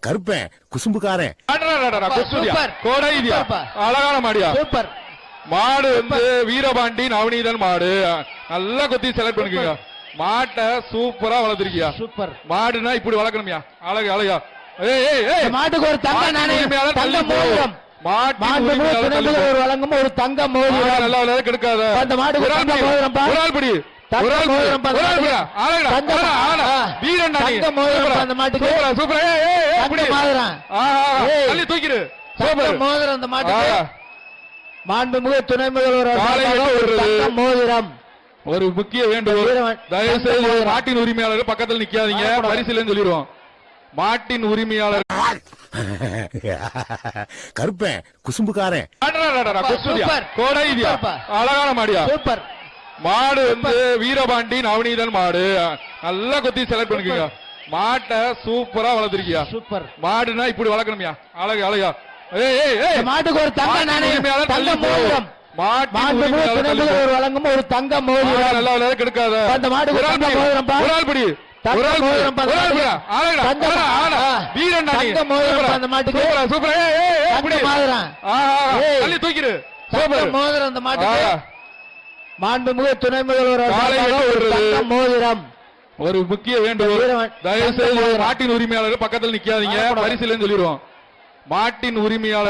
கருப்பேன் குசும்புக்காரன். அழகான மாடியா சூப்பர் மாடு வந்து வீரபாண்டி நவநீதன் மாடு. நல்லா கொத்தி செலக்ட் பண்ணிக்கோங்க. மாட்டை சூப்பரா வளர்த்திருக்கியா. சூப்பர் மாடுனா இப்படி வளர்க்கணும்யா. அழகு அழகா. மாட்டுக்கு ஒரு தங்க நாணயம் தங்க மோதிரம் ஒரு வழங்கும் ஒரு தங்க மோதிரம். நல்லா விளையாட கெடுக்காத. அந்த மாட்டுக்கு தங்க மோதிரம் ஒரு ஆள் படி மாண்புமிகு துணை முதல்வர் மோதிரம். ஒரு முக்கிய வேண்டுகோள், தயவு செய்து மாட்டின் உரிமையாளர் பக்கத்தில் நிக்காதீங்க. பரிசீலனை சொல்லிடுவோம். மாட்டின் உரிமையாளர் கருப்பேன் குசும்புக்காரன். அழகான மாடியா. சூப்பர் மாடு வந்து வீரபாண்டி நவநீதன் மாடு. நல்லா கொத்தி செலக்ட் பண்ணிக்கோங்க. மாட்டை சூப்பரா வளர்த்திருக்கியா. சூப்பர் மாடுனா இப்படி வளர்க்கணும்யா. அழகு அழகா. மாட்டுக்கு ஒரு தங்க நாணயம் தங்க மோதிரம். வழங்கும் ஒரு தங்க மோதிரம். நல்லா விளையாட கெடுக்காத. அந்த மாட்டுக்கு தங்க மோதிரம் ஒரு ஆள் படி மாண்புமிகு துணை முதல்வர் மோதிரம். ஒரு முக்கிய வேண்டுகோள், தயவு செய்து மாட்டின் உரிமையாளர் பக்கத்தில் நிக்காதீங்க. பரிசீலனை சொல்லிடுவோம். மாட்டின் உரிமையாளர்